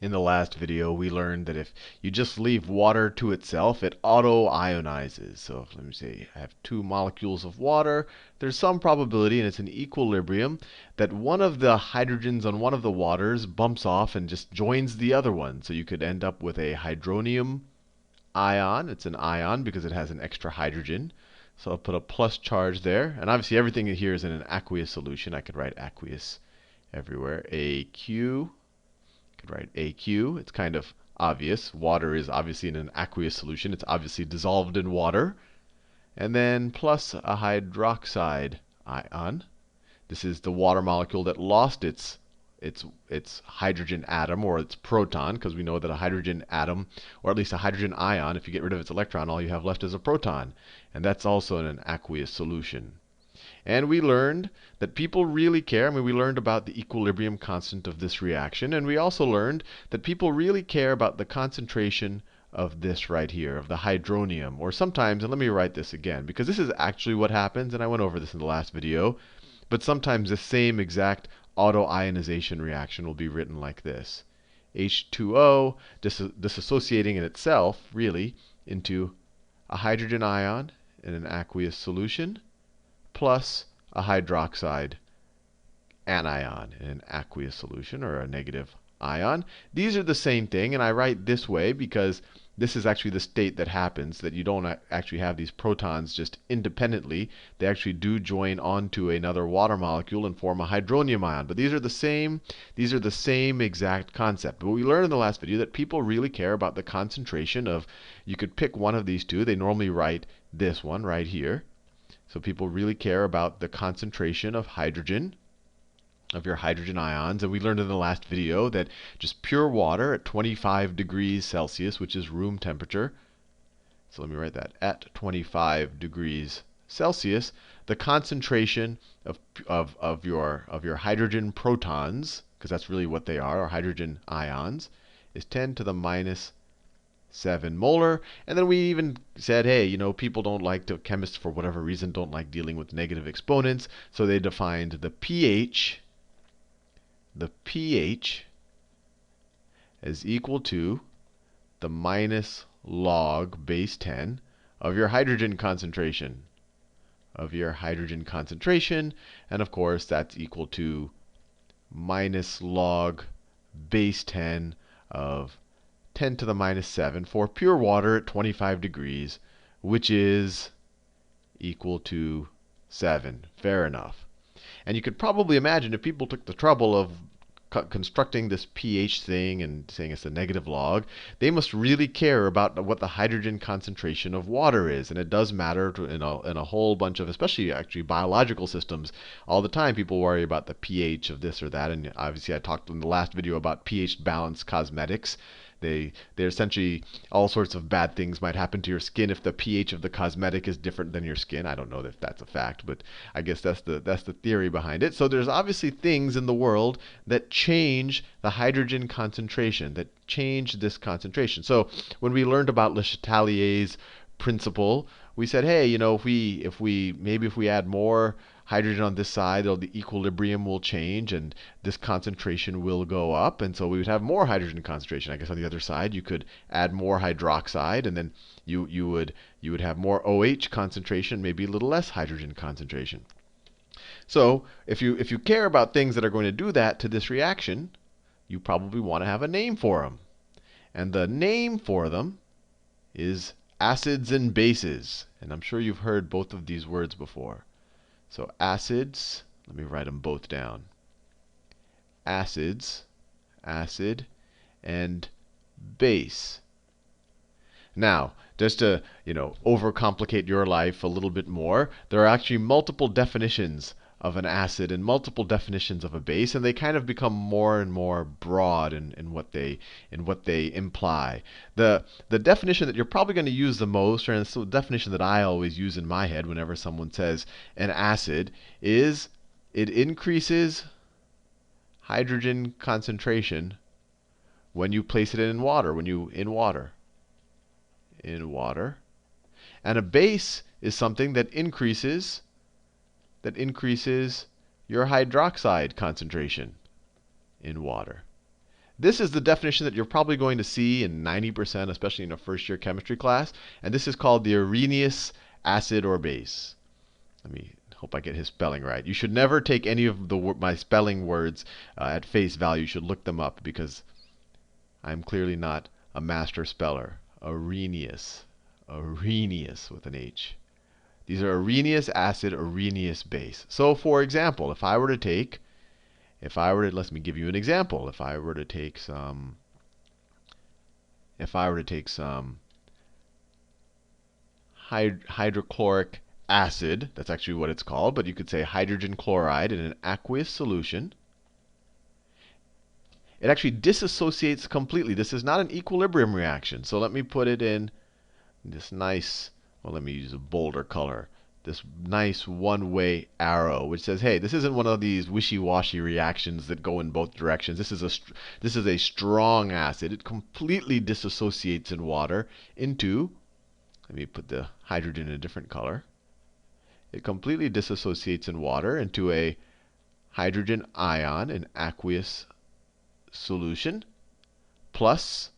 In the last video, we learned that if you just leave water to itself, it auto-ionizes. So let me say I have two molecules of water. There's some probability, and it's an equilibrium, that one of the hydrogens on one of the waters bumps off and just joins the other one. So you could end up with a hydronium ion. It's an ion because it has an extra hydrogen. So I'll put a plus charge there. And obviously everything here is in an aqueous solution. I could write aqueous everywhere. AQ. Could write AQ. It's kind of obvious. Water is obviously in an aqueous solution. It's obviously dissolved in water. And then plus a hydroxide ion. This is the water molecule that lost its hydrogen atom or its proton, because we know that a hydrogen atom, or at least a hydrogen ion, if you get rid of its electron, all you have left is a proton. And that's also in an aqueous solution. And we learned that people really care. I mean, we learned about the equilibrium constant of this reaction. And we also learned that people really care about the concentration of this right here, of the hydronium. Or sometimes, and let me write this again, because this is actually what happens, and I went over this in the last video. But sometimes the same exact autoionization reaction will be written like this. H2O dissociating in itself, really, into a hydrogen ion in an aqueous solution, plus a hydroxide anion in an aqueous solution, or a negative ion. These are the same thing, and I write this way because this is actually the state that happens, that you don't actually have these protons just independently. They actually do join onto another water molecule and form a hydronium ion. But these are the same exact concept. But we learned in the last video that people really care about the concentration of, you could pick one of these two. They normally write this one right here. So people really care about the concentration of hydrogen, of your hydrogen ions. And we learned in the last video that just pure water at 25 degrees Celsius, which is room temperature. So let me write that. At 25 degrees Celsius, the concentration of your hydrogen protons, because that's really what they are, or hydrogen ions, is 10 to the minus 7 molar. And then we even said, hey, people don't like to, chemists for whatever reason don't like dealing with negative exponents. So they defined the pH is equal to the minus log base 10 of your hydrogen concentration. And of course, that's equal to minus log base 10 of 10 to the minus 7 for pure water at 25 degrees, which is equal to 7. Fair enough. And you could probably imagine if people took the trouble of constructing this pH thing and saying it's a negative log, they must really care about what the hydrogen concentration of water is. And it does matter in a whole bunch of, especially actually biological systems. All the time people worry about the pH of this or that. And obviously I talked in the last video about pH balanced cosmetics. They're essentially, all sorts of bad things might happen to your skin if the pH of the cosmetic is different than your skin. I don't know if that's a fact, but I guess that's the theory behind it. So there's obviously things in the world that change the hydrogen concentration, that change this concentration. So when we learned about Le Chatelier's principle, we said, hey, if we add more hydrogen on this side, the equilibrium will change and this concentration will go up. And so we would have more hydrogen concentration. I guess on the other side, you could add more hydroxide, and then you would have more OH concentration, maybe a little less hydrogen concentration. So if you care about things that are going to do that to this reaction, you probably want to have a name for them. And the name for them is acids and bases. And I'm sure you've heard both of these words before. So acids, let me write them both down. Acids, acid, and base. Now, just to overcomplicate your life a little bit more, there are actually multiple definitions of an acid and multiple definitions of a base, and they kind of become more and more broad in what they imply. The definition that you're probably going to use the most, or it's the definition that I always use in my head whenever someone says an acid, is it increases hydrogen concentration when you place it in water, in water. And a base is something that increases your hydroxide concentration in water. This is the definition that you're probably going to see in 90%, especially in a first-year chemistry class. And this is called the Arrhenius acid or base. Let me hope I get his spelling right. You should never take any of my spelling words at face value. You should look them up because I'm clearly not a master speller. Arrhenius. Arrhenius with an H. These are Arrhenius acid, Arrhenius base. So for example, let me give you an example. If I were to take some hydrochloric acid, that's actually what it's called, but you could say hydrogen chloride in an aqueous solution. It actually disassociates completely. This is not an equilibrium reaction. So let me put it in this nice, well, let me use a bolder color. This nice one-way arrow, which says, hey, this isn't one of these wishy-washy reactions that go in both directions. This is a strong acid. It completely disassociates in water into, let me put the hydrogen in a different color. It completely disassociates in water into a hydrogen ion in aqueous solution plus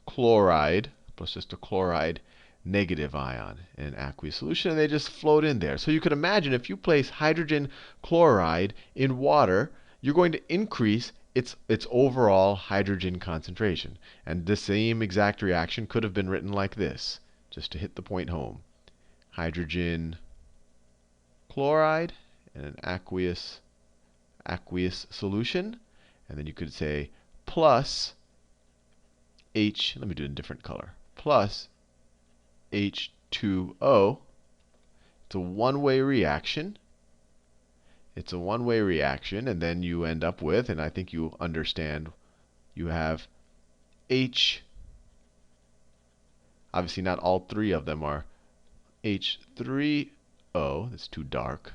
chloride, plus just a chloride negative ion in an aqueous solution, and they just float in there. So you could imagine if you place hydrogen chloride in water, you're going to increase its overall hydrogen concentration. And the same exact reaction could have been written like this, just to hit the point home. Hydrogen chloride in an aqueous solution. And then you could say plus H, let me do it in a different color, plus H2O. It's a one-way reaction. It's a one-way reaction, and then you end up with, and I think you understand, you have H. Obviously, not all three of them are H3O. That's too dark.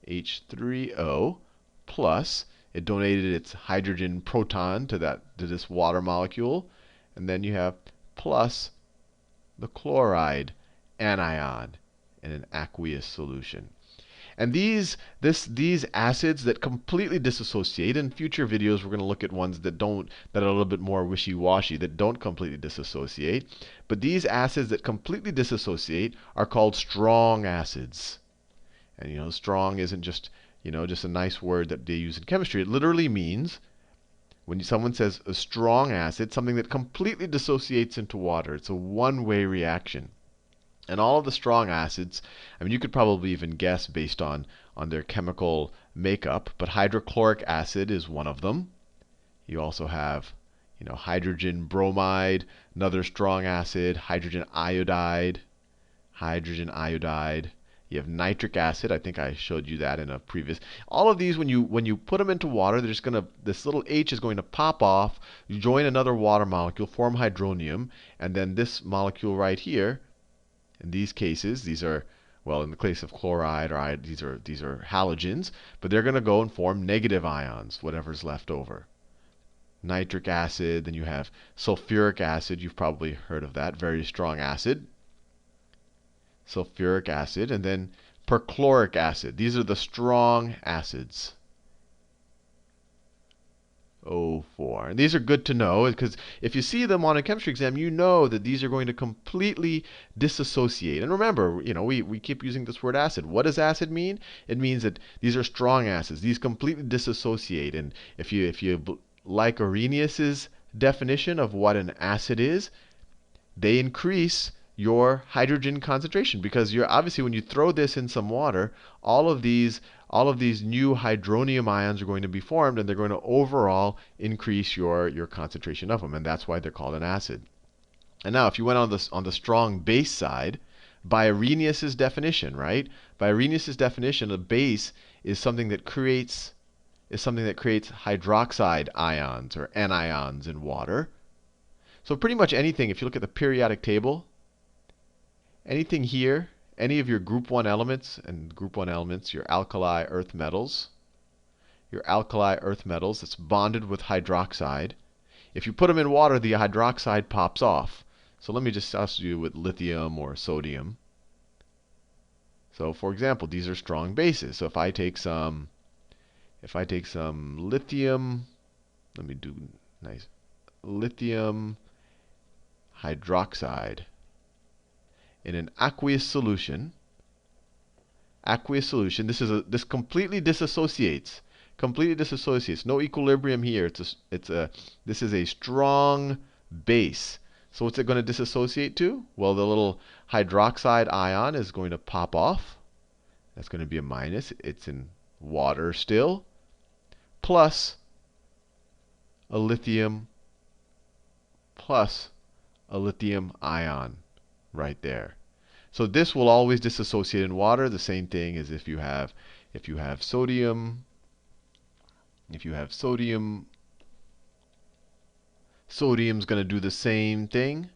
H3O plus, it donated its hydrogen proton to this water molecule, and then you have plus the chloride anion in an aqueous solution. And these acids that completely dissociate, in future videos we're going to look at ones that are a little bit more wishy-washy, that don't completely dissociate. But these acids that completely dissociate are called strong acids. And strong isn't just a nice word that they use in chemistry. It literally means, when someone says a strong acid, something that completely dissociates into water. It's a one-way reaction. And all of the strong acids, I mean, you could probably even guess based on their chemical makeup, but hydrochloric acid is one of them. You also have, hydrogen bromide, another strong acid, hydrogen iodide. You have nitric acid. I think I showed you that in a previous. All of these, when you put them into water, this little H is going to pop off, join another water molecule, form hydronium, and then this molecule right here. In these cases, these are, well, in the case of chloride or iodide, these are halogens, but they're going to go and form negative ions, whatever's left over. Nitric acid, then you have sulfuric acid. You've probably heard of that, very strong acid. Sulfuric acid, and then perchloric acid. These are the strong acids. O4. And these are good to know because if you see them on a chemistry exam, you know that these are going to completely disassociate. And remember, we keep using this word acid. What does acid mean? It means that these are strong acids. These completely disassociate. And if you like Arrhenius's definition of what an acid is, they increase your hydrogen concentration, because obviously when you throw this in some water, all of these new hydronium ions are going to be formed, and they're going to overall increase your concentration of them, and that's why they're called an acid. And now, if you went on the strong base side, by Arrhenius's definition, right? By Arrhenius's definition, a base is something that creates hydroxide ions or anions in water. So pretty much anything, if you look at the periodic table, anything here, any of your group 1 elements, and group 1 elements, your alkali earth metals, that's bonded with hydroxide. If you put them in water, the hydroxide pops off. So let me just ask you with lithium or sodium. So for example, these are strong bases. So if I take some if I take some lithium, let me do nice lithium hydroxide in an aqueous solution. This completely disassociates. Completely disassociates. No equilibrium here. This is a strong base. So what's it going to disassociate to? Well, the little hydroxide ion is going to pop off. That's going to be a minus. It's in water still. Plus a lithium ion right there. So this will always disassociate in water. The same thing as if you have sodium. Sodium's going to do the same thing.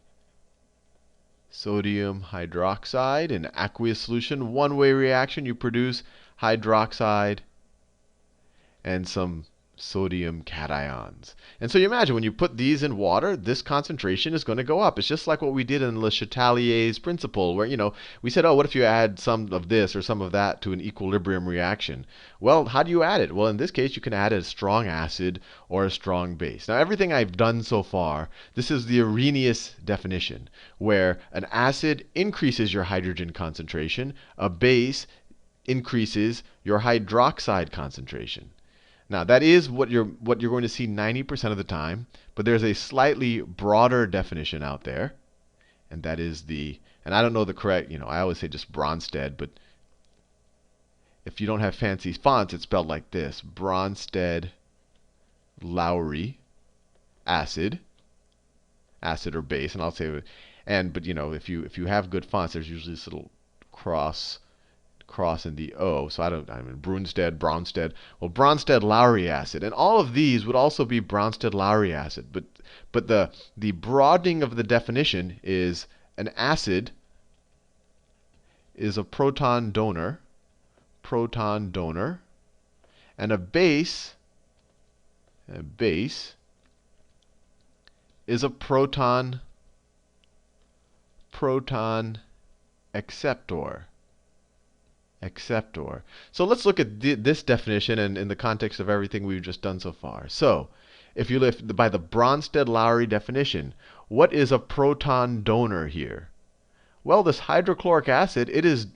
Sodium hydroxide in aqueous solution, one-way reaction. You produce hydroxide and some sodium cations. And so you imagine when you put these in water, this concentration is going to go up. It's just like what we did in Le Chatelier's principle, where we said, oh, what if you add some of this or some of that to an equilibrium reaction? Well, how do you add it? Well, in this case, you can add a strong acid or a strong base. Now, everything I've done so far, this is the Arrhenius definition, where an acid increases your hydrogen concentration, a base increases your hydroxide concentration. Now, that is what you're going to see 90% of the time, but there's a slightly broader definition out there, and that is and I don't know the correct, I always say just Bronsted, but if you don't have fancy fonts, it's spelled like this: Bronsted-Lowry acid or base, and I'll say, but if you have good fonts, there's usually this little cross in the O. So Bronsted. Well, Bronsted-Lowry acid. And all of these would also be Bronsted-Lowry acid. But the broadening of the definition is an acid is a proton donor, and a base is a proton acceptor. So let's look at this definition and in the context of everything we've just done so far. So if you live by the Bronsted-Lowry definition, what is a proton donor here? Well, this hydrochloric acid,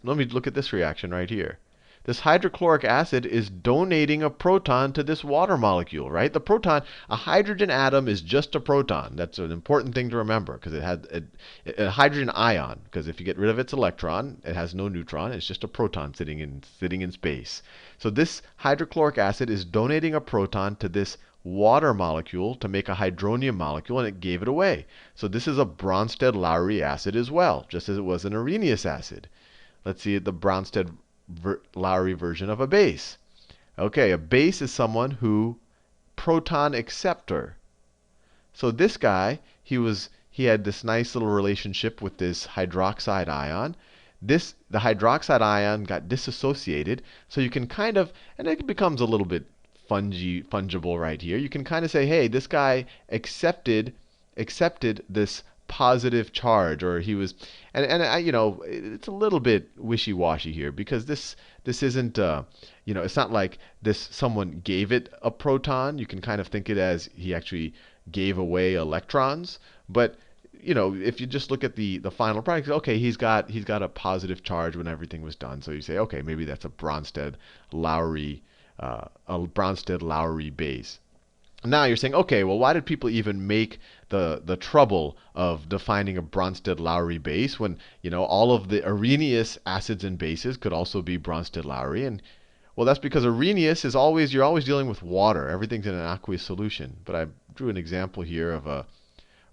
let me look at this reaction right here. This hydrochloric acid is donating a proton to this water molecule, right? The proton, a hydrogen atom is just a proton. That's an important thing to remember, because it has a hydrogen ion. Because if you get rid of its electron, it has no neutron. It's just a proton sitting in space. So this hydrochloric acid is donating a proton to this water molecule to make a hydronium molecule, and it gave it away. So this is a Bronsted-Lowry acid as well, just as it was an Arrhenius acid. Let's see the Bronsted-Lowry version of a base. Okay, a base is someone who proton acceptor. So this guy, he had this nice little relationship with this hydroxide ion. The hydroxide ion got disassociated, so you can and it becomes a little bit fungible right here. You can kind of say, hey, this guy accepted this positive charge, or he was, it's a little bit wishy-washy here, because this isn't, it's not like someone gave it a proton. You can kind of think it as he actually gave away electrons, but if you just look at the final product, okay, he's got a positive charge when everything was done. So you say, okay, maybe that's a Bronsted-Lowry base. Now you're saying, okay, well, why did people even make the trouble of defining a Bronsted-Lowry base when all of the Arrhenius acids and bases could also be Bronsted-Lowry? And well, that's because Arrhenius you're always dealing with water. Everything's in an aqueous solution. But I drew an example here of a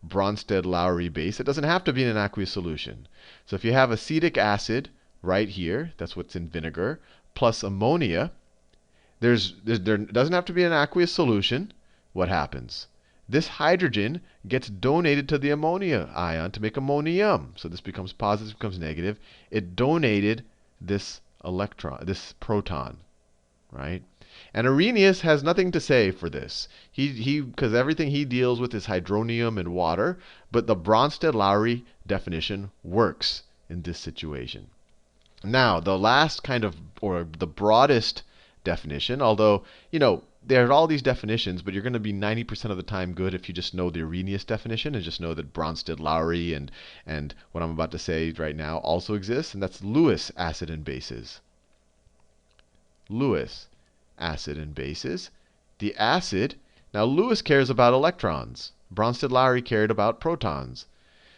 Bronsted-Lowry base. It doesn't have to be in an aqueous solution. So if you have acetic acid right here, that's what's in vinegar, plus ammonia, there doesn't have to be an aqueous solution. What happens? This hydrogen gets donated to the ammonia ion to make ammonium. So this becomes positive, becomes negative. It donated this proton, right? And Arrhenius has nothing to say for this. Because everything he deals with is hydronium and water, but the Bronsted-Lowry definition works in this situation. Now, the last or the broadest definition, although, there are all these definitions, but you're going to be 90% of the time good if you just know the Arrhenius definition and just know that Bronsted-Lowry and what I'm about to say right now also exists, and that's Lewis acid and bases. Lewis acid and bases. The acid, now Lewis cares about electrons. Bronsted-Lowry cared about protons.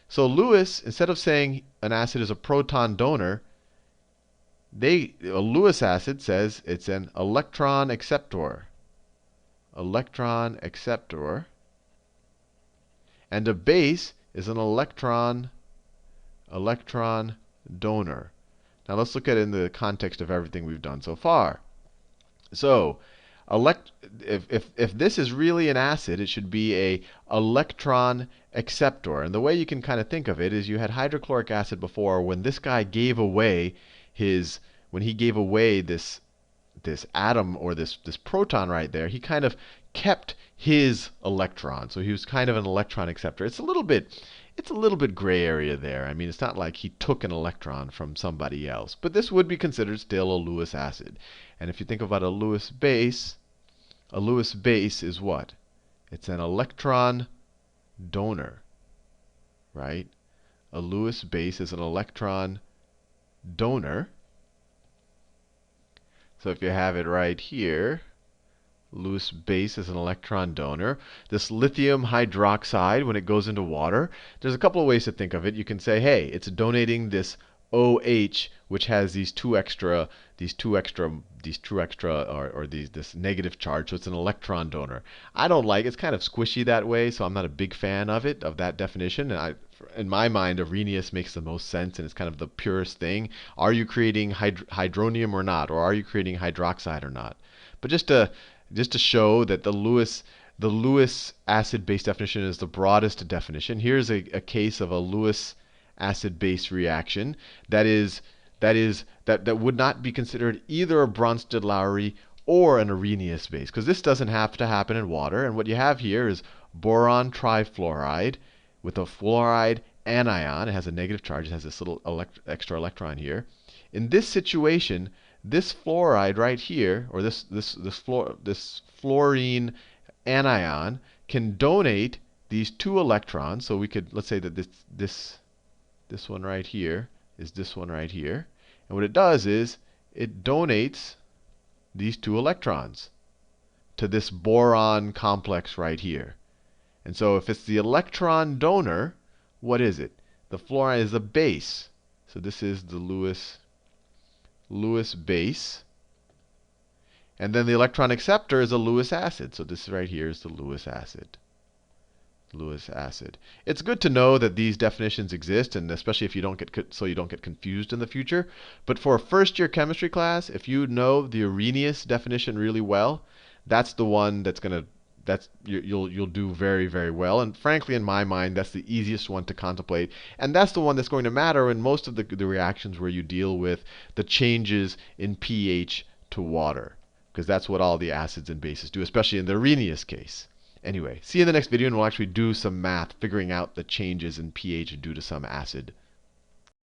So Lewis, instead of saying an acid is a proton donor, a Lewis acid says it's an electron acceptor. Electron acceptor. And a base is an electron donor. Now let's look at it in the context of everything we've done so far. So, if this is really an acid, it should be a electron acceptor. And the way you can kind of think of it is you had hydrochloric acid before. When this guy gave away this atom or this proton right there, he kind of kept his electron. So he was kind of an electron acceptor. It's a little bit gray area there. I mean, it's not like he took an electron from somebody else. But this would be considered still a Lewis acid. And if you think about a Lewis base is what? It's an electron donor, right? A Lewis base is an electron donor. So if you have it right here, Lewis base is an electron donor. This lithium hydroxide, when it goes into water, there's a couple of ways to think of it. You can say, hey, it's donating this OH, which has this negative charge, so it's an electron donor. I don't like it's kind of squishy that way, so I'm not a big fan of that definition. And in my mind, Arrhenius makes the most sense, and it's kind of the purest thing. Are you creating hydronium or not, or are you creating hydroxide or not? But just to show that the Lewis acid-base definition is the broadest definition. Here's a case of a Lewis acid-base reaction that would not be considered either a Bronsted-Lowry or an Arrhenius base, because this doesn't have to happen in water. And what you have here is boron trifluoride with a fluoride anion. It has a negative charge. It has this little extra electron here. In this situation, this fluoride right here, or this fluorine anion, can donate these 2 electrons. So we could, let's say that this one right here is this one right here. And what it does is it donates these 2 electrons to this boron complex right here. And so if it's the electron donor, what is it? The fluoride is the base. So this is the Lewis base. And then the electron acceptor is a Lewis acid. So this right here is the Lewis acid. Lewis acid. It's good to know that these definitions exist, and especially if you don't get confused in the future. But for a first-year chemistry class, if you know the Arrhenius definition really well, that's the one you'll do very, very well. And frankly, in my mind, that's the easiest one to contemplate, and that's the one that's going to matter in most of the reactions where you deal with the changes in pH to water, because that's what all the acids and bases do, especially in the Arrhenius case. Anyway, see you in the next video, and we'll actually do some math figuring out the changes in pH due to some acid.